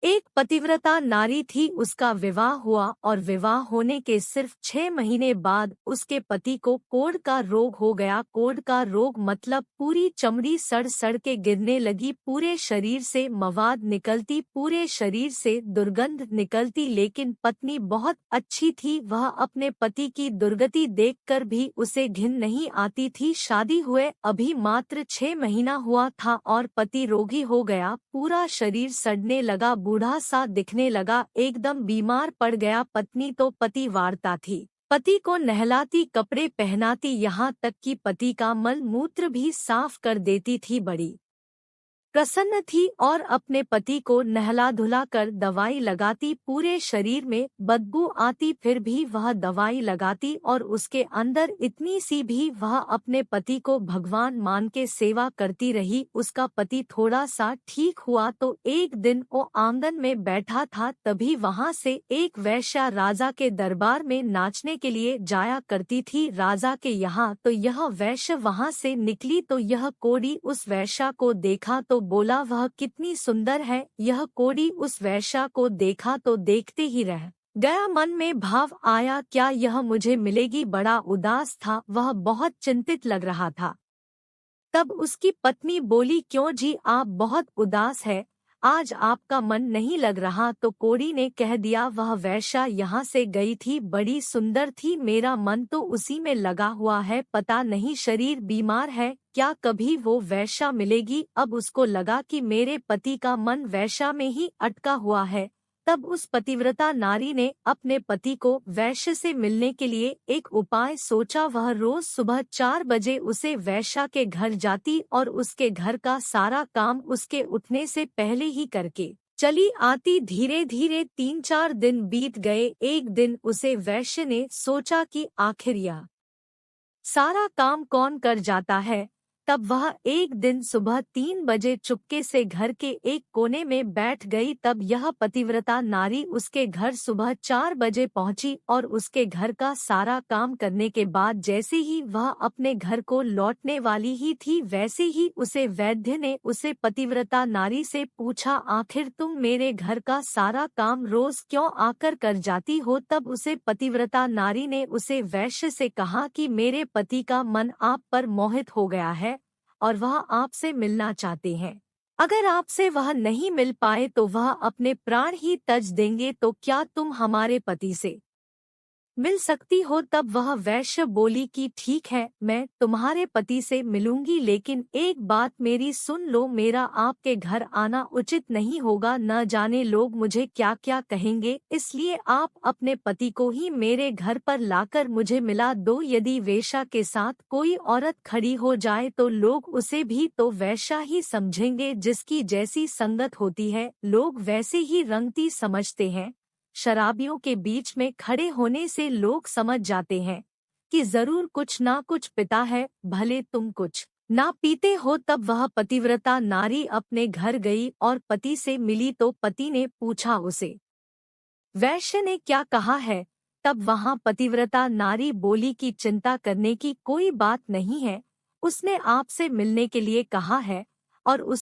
एक पतिव्रता नारी थी, उसका विवाह हुआ और विवाह होने के सिर्फ 6 महीने बाद उसके पति को कोढ़ का रोग हो गया। कोढ़ का रोग मतलब पूरी चमड़ी सड़ सड़ के गिरने लगी, पूरे शरीर से मवाद निकलती, पूरे शरीर से दुर्गंध निकलती। लेकिन पत्नी बहुत अच्छी थी, वह अपने पति की दुर्गति देखकर भी उसे घिन नहीं आती थी। शादी हुए अभी मात्र 6 महीना हुआ था और पति रोगी हो गया, पूरा शरीर सड़ने लगा, बूढ़ा सा दिखने लगा, एकदम बीमार पड़ गया। पत्नी तो पति वारता थी, पति को नहलाती, कपड़े पहनाती, यहाँ तक कि पति का मल मूत्र भी साफ कर देती थी। बड़ी प्रसन्न थी और अपने पति को नहला धुला कर दवाई लगाती, पूरे शरीर में बदबू आती फिर भी वह दवाई लगाती और उसके अंदर इतनी सी भी वह अपने पति को भगवान मान के सेवा करती रही। उसका पति थोड़ा सा ठीक हुआ तो एक दिन वो आंगन में बैठा था, तभी वहां से एक वैश्या राजा के दरबार में नाचने के लिए जाया करती थी राजा के यहाँ। तो यह वैश्य वहां से निकली तो यह कोढ़ी उस वैश्या को देखा तो बोला, वह कितनी सुंदर है। यह कोढ़ी उस वैश्या को देखा तो देखते ही रह गया, मन में भाव आया क्या यह मुझे मिलेगी। बड़ा उदास था वह, बहुत चिंतित लग रहा था। तब उसकी पत्नी बोली, क्यों जी आप बहुत उदास है, आज आपका मन नहीं लग रहा। तो कोढ़ी ने कह दिया, वह वैश्या यहाँ से गई थी, बड़ी सुंदर थी, मेरा मन तो उसी में लगा हुआ है, पता नहीं शरीर बीमार है, क्या कभी वो वैश्या मिलेगी। अब उसको लगा कि मेरे पति का मन वैश्या में ही अटका हुआ है। तब उस पतिव्रता नारी ने अपने पति को वैश्य से मिलने के लिए एक उपाय सोचा। वह रोज सुबह 4 बजे उसे वैश्या के घर जाती और उसके घर का सारा काम उसके उठने से पहले ही करके चली आती। धीरे धीरे 3-4 दिन बीत गए। एक दिन उसे वैश्य ने सोचा कि आखिर यह सारा काम कौन कर जाता है। तब वह एक दिन सुबह 3 बजे चुपके से घर के एक कोने में बैठ गई। तब यह पतिव्रता नारी उसके घर सुबह 4 बजे पहुंची और उसके घर का सारा काम करने के बाद जैसे ही वह अपने घर को लौटने वाली ही थी, वैसे ही उसे वैद्य ने उसे पतिव्रता नारी से पूछा, आखिर तुम मेरे घर का सारा काम रोज क्यों आकर कर जाती हो। तब उसे पतिव्रता नारी ने उसे वैश्य से कहा कि मेरे पति का मन आप पर मोहित हो गया है और वह आपसे मिलना चाहते हैं। अगर आपसे वह नहीं मिल पाए तो वह अपने प्राण ही तज देंगे, तो क्या तुम हमारे पति से मिल सकती हो। तब वह वैश्य बोली कि ठीक है, मैं तुम्हारे पति से मिलूंगी, लेकिन एक बात मेरी सुन लो, मेरा आपके घर आना उचित नहीं होगा, न जाने लोग मुझे क्या क्या कहेंगे, इसलिए आप अपने पति को ही मेरे घर पर लाकर मुझे मिला दो। यदि वेश्या के साथ कोई औरत खड़ी हो जाए तो लोग उसे भी तो वैश्या ही समझेंगे, जिसकी जैसी संगत होती है लोग वैसे ही रंगती समझते हैं। शराबियों के बीच में खड़े होने से लोग समझ जाते हैं कि जरूर कुछ ना कुछ पिता है, भले तुम कुछ ना पीते हो। तब वह पतिव्रता नारी अपने घर गई और पति से मिली तो पति ने पूछा उसे, वैश्य ने क्या कहा है। तब वहां पतिव्रता नारी बोली कि चिंता करने की कोई बात नहीं है, उसने आपसे मिलने के लिए कहा है और